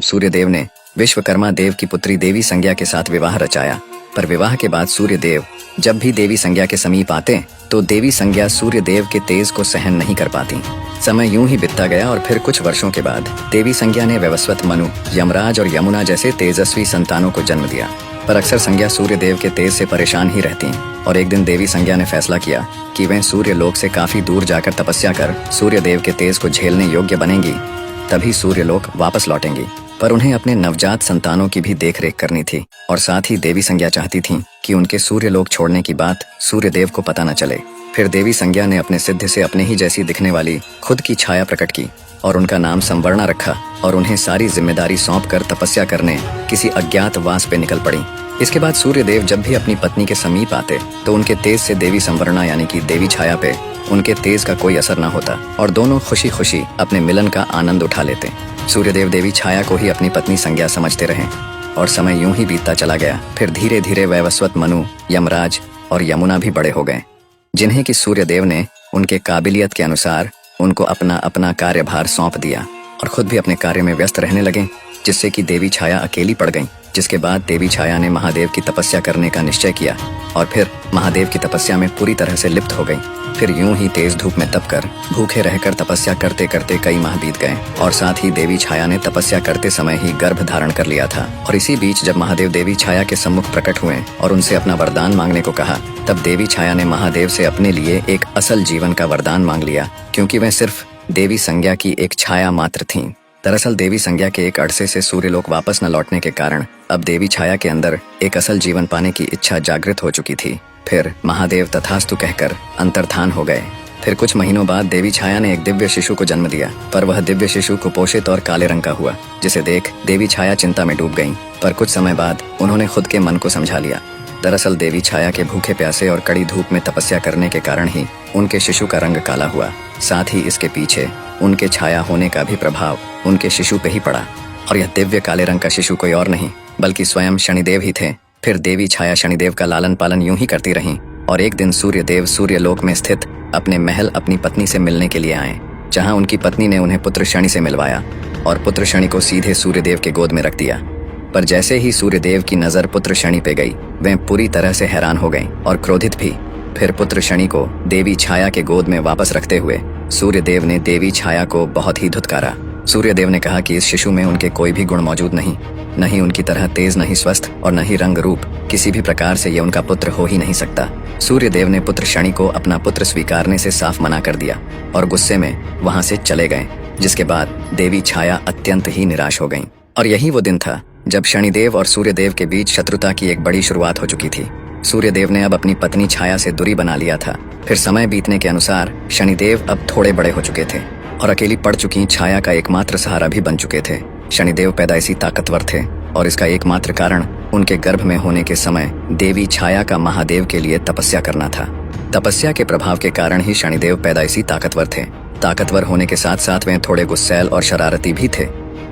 सूर्यदेव ने विश्वकर्मा देव की पुत्री देवी संज्ञा के साथ विवाह रचाया। पर विवाह के बाद सूर्यदेव जब भी देवी संज्ञा के समीप आते तो देवी संज्ञा सूर्यदेव के तेज को सहन नहीं कर पाती। समय यूं ही बीतता गया और फिर कुछ वर्षों के बाद देवी संज्ञा ने वैवस्वत मनु, यमराज और यमुना जैसे तेजस्वी संतानों को जन्म दिया। पर अक्सर संज्ञा सूर्यदेव के तेज से परेशान ही रहती और एक दिन देवी संज्ञा ने फैसला किया कि वह सूर्यलोक से काफी दूर जाकर तपस्या कर सूर्यदेव के तेज को झेलने योग्य बनेंगी, तभी सूर्यलोक वापस लौटेंगी। पर उन्हें अपने नवजात संतानों की भी देखरेख करनी थी और साथ ही देवी संज्ञा चाहती थी कि उनके सूर्यलोक छोड़ने की बात सूर्यदेव को पता न चले। फिर देवी संज्ञा ने अपने सिद्ध से अपने ही जैसी दिखने वाली खुद की छाया प्रकट की और उनका नाम संवर्णा रखा और उन्हें सारी जिम्मेदारी सौंप कर तपस्या करने किसी अज्ञात वास पे निकल पड़ी। इसके बाद सूर्यदेव जब भी अपनी पत्नी के समीप आते तो उनके तेज से देवी संवर्णा यानी कि देवी छाया पे उनके तेज का कोई असर न होता और दोनों खुशी खुशी अपने मिलन का आनंद उठा लेते। सूर्यदेव देवी छाया को ही अपनी पत्नी संज्ञा समझते रहे और समय यूं ही बीतता चला गया। फिर धीरे धीरे वैवस्वत मनु, यमराज और यमुना भी बड़े हो गए, जिन्हें कि सूर्यदेव ने उनके काबिलियत के अनुसार उनको अपना अपना कार्यभार सौंप दिया और खुद भी अपने कार्य में व्यस्त रहने लगे, जिससे कि देवी छाया अकेली पड़ गई। जिसके बाद देवी छाया ने महादेव की तपस्या करने का निश्चय किया और फिर महादेव की तपस्या में पूरी तरह से लिप्त हो गई। फिर यूं ही तेज धूप में तपकर भूखे रहकर तपस्या करते करते कई माह बीत गए और साथ ही देवी छाया ने तपस्या करते समय ही गर्भ धारण कर लिया था। और इसी बीच जब महादेव देवी छाया के सम्मुख प्रकट हुए और उनसे अपना वरदान मांगने को कहा, तब देवी छाया ने महादेव से अपने लिए एक असल जीवन का वरदान मांग लिया, क्योंकि वह सिर्फ देवी संज्ञा की एक छाया मात्र थी। दरअसल देवी संज्ञा के एक अरसे से सूर्यलोक वापस न लौटने के कारण अब देवी छाया के अंदर एक असल जीवन पाने की इच्छा जागृत हो चुकी थी। फिर महादेव तथास्तु कहकर अंतर्धान हो गए। फिर कुछ महीनों बाद देवी छाया ने एक दिव्य शिशु को जन्म दिया, पर वह दिव्य शिशु कुपोषित और काले रंग का हुआ, जिसे देख देवी छाया चिंता में डूब गईं। पर कुछ समय बाद उन्होंने खुद के मन को समझा लिया। दरअसल देवी छाया के भूखे प्यासे और कड़ी धूप में तपस्या करने के कारण ही उनके शिशु का रंग काला हुआ। साथ ही इसके पीछे उनके छाया होने का भी प्रभाव उनके शिशु पे ही पड़ा और यह दिव्य काले रंग का शिशु कोई और नहीं बल्कि स्वयं शनिदेव ही थे। फिर देवी छाया शनिदेव का लालन पालन यूं ही करती रहीं और एक दिन सूर्यदेव सूर्यलोक में स्थित अपने महल अपनी पत्नी से मिलने के लिए आए, जहां उनकी पत्नी ने उन्हें पुत्र शनि से मिलवाया और पुत्र शनि को सीधे सूर्यदेव के गोद में रख दिया। पर जैसे ही सूर्यदेव की नजर पुत्र शनि पे गई, वे पूरी तरह से हैरान हो गईं और क्रोधित भी। फिर पुत्र शनि को देवी छाया के गोद में वापस रखते हुए सूर्यदेव ने देवी छाया को बहुत ही धुतकारा। सूर्यदेव ने कहा कि इस शिशु में उनके कोई भी गुण मौजूद नहीं, न ही उनकी तरह तेज, न ही स्वस्थ और न ही रंग रूप, किसी भी प्रकार से ये उनका पुत्र हो ही नहीं सकता। सूर्यदेव ने पुत्र शनि को अपना पुत्र स्वीकारने से साफ मना कर दिया और गुस्से में वहां से चले गए, जिसके बाद देवी छाया अत्यंत ही निराश हो गईं। और यही वो दिन था जब शनिदेव और सूर्यदेव के बीच शत्रुता की एक बड़ी शुरुआत हो चुकी थी। सूर्यदेव ने अब अपनी पत्नी छाया से दूरी बना लिया था। फिर समय बीतने के अनुसार शनिदेव अब थोड़े बड़े हो चुके थे और अकेली पड़ चुकी छाया का एकमात्र सहारा भी बन चुके थे। शनिदेव पैदाइशी ताकतवर थे और इसका एकमात्र कारण उनके गर्भ में होने के समय देवी छाया का महादेव के लिए तपस्या करना था। तपस्या के प्रभाव के कारण ही शनिदेव पैदाइशी ताकतवर थे। ताकतवर होने के साथ साथ वे थोड़े गुस्सैल और शरारती भी थे।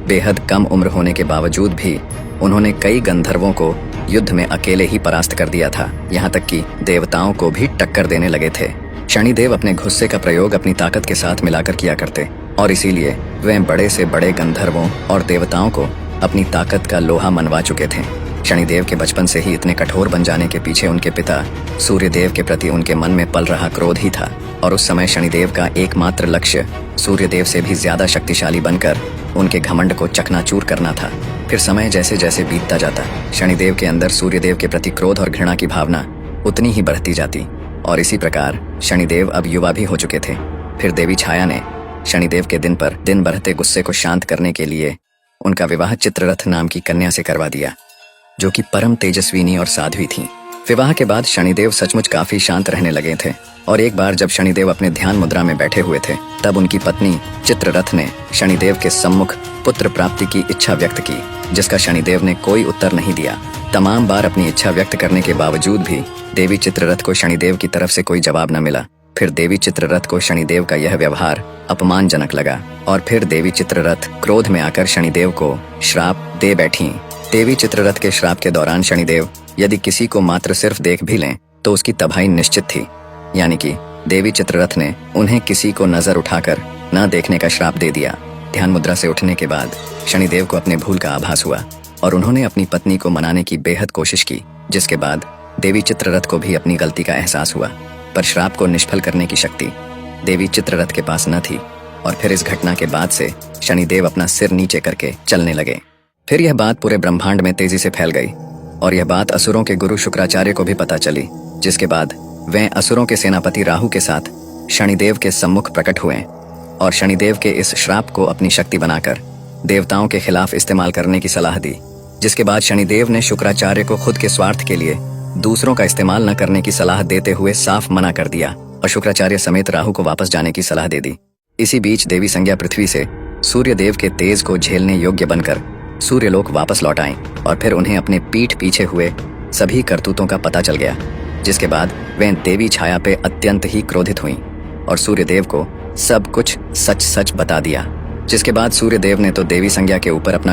बेहद कम उम्र होने के बावजूद भी उन्होंने कई गंधर्वों को युद्ध में अकेले ही परास्त कर दिया था, यहाँ तक कि देवताओं को भी टक्कर देने लगे थे। शनिदेव अपने गुस्से का प्रयोग अपनी ताकत के साथ मिलाकर किया करते और इसीलिए वे बड़े से बड़े गंधर्वों और देवताओं को अपनी ताकत का लोहा मनवा चुके थे। शनिदेव के बचपन से ही इतने कठोर बन जाने के पीछे उनके पिता सूर्यदेव के प्रति उनके मन में पल रहा क्रोध ही था और उस समय शनिदेव का एकमात्र लक्ष्य सूर्यदेव से भी ज्यादा शक्तिशाली बनकर उनके घमंड को चकनाचूर करना था। फिर समय जैसे जैसे बीतता जाता, शनिदेव के अंदर सूर्यदेव के प्रति क्रोध और घृणा की भावना उतनी ही बढ़ती जाती और इसी प्रकार शनिदेव अब युवा भी हो चुके थे। फिर देवी छाया ने शनिदेव के दिन पर दिन बढ़ते गुस्से को शांत करने के लिए उनका विवाह चित्ररथ नाम की कन्या से करवा दिया, जो कि परम तेजस्विनी और साध्वी थी। विवाह के बाद शनिदेव सचमुच काफी शांत रहने लगे थे और एक बार जब शनिदेव अपने ध्यान मुद्रा में बैठे हुए थे, तब उनकी पत्नी चित्ररथ ने शनिदेव के सम्मुख पुत्र प्राप्ति की इच्छा व्यक्त की, जिसका शनिदेव ने कोई उत्तर नहीं दिया। तमाम बार अपनी इच्छा व्यक्त करने के बावजूद भी देवी चित्ररथ को शनिदेव की तरफ से कोई जवाब न मिला। फिर देवी चित्ररथ को शनिदेव का यह व्यवहार अपमानजनक लगा और फिर देवी चित्ररथ क्रोध में आकर शनिदेव को श्राप दे बैठी। देवी चित्ररथ के श्राप के दौरान शनिदेव यदि किसी को मात्र सिर्फ देख भी लें तो उसकी तबाही निश्चित थी, यानी कि देवी चित्ररथ ने उन्हें किसी को नजर उठाकर न देखने का श्राप दे दिया। ध्यान मुद्रा से उठने के बाद शनिदेव को अपने भूल का आभास हुआ और उन्होंने अपनी पत्नी को मनाने की बेहद कोशिश की, जिसके बाद देवी चित्ररथ को भी अपनी गलती का एहसास हुआ। पर श्राप को निष्फल करने की शक्ति देवी चित्ररथ के पास न थी और फिर इस घटना के बाद से शनिदेव अपना सिर नीचे करके चलने लगे। फिर यह बात पूरे ब्रह्मांड में तेजी से फैल गई और यह बात असुरों के गुरु शुक्राचार्य को भी पता चली, जिसके बाद वे असुरों के सेनापति राहु के साथ शनिदेव के सम्मुख प्रकट हुए और शनिदेव के इस श्राप को अपनी शक्ति बनाकर देवताओं के खिलाफ इस्तेमाल करने की सलाह दी, जिसके बाद शनिदेव ने शुक्राचार्य को खुद के स्वार्थ के लिए दूसरों का इस्तेमाल न करने की सलाह देते हुए साफ मना कर दिया और शुक्राचार्य समेत राहु को वापस जाने की सलाह दे दी। इसी बीच देवी संज्ञा पृथ्वी से सूर्य देव के तेज को झेलने योग्य बनकर सूर्यलोक वापस लौट आए और फिर उन्हें अपने पीठ पीछे हुए सभी करतूतों का पता चल गया, जिसके बाद वे देवी छाया पे अत्यंत ही क्रोधित हुई और सूर्यदेव को सब कुछ सच सच बता दिया। जिसके बाद सूर्यदेव ने तो देवी संज्ञा के ऊपर अपना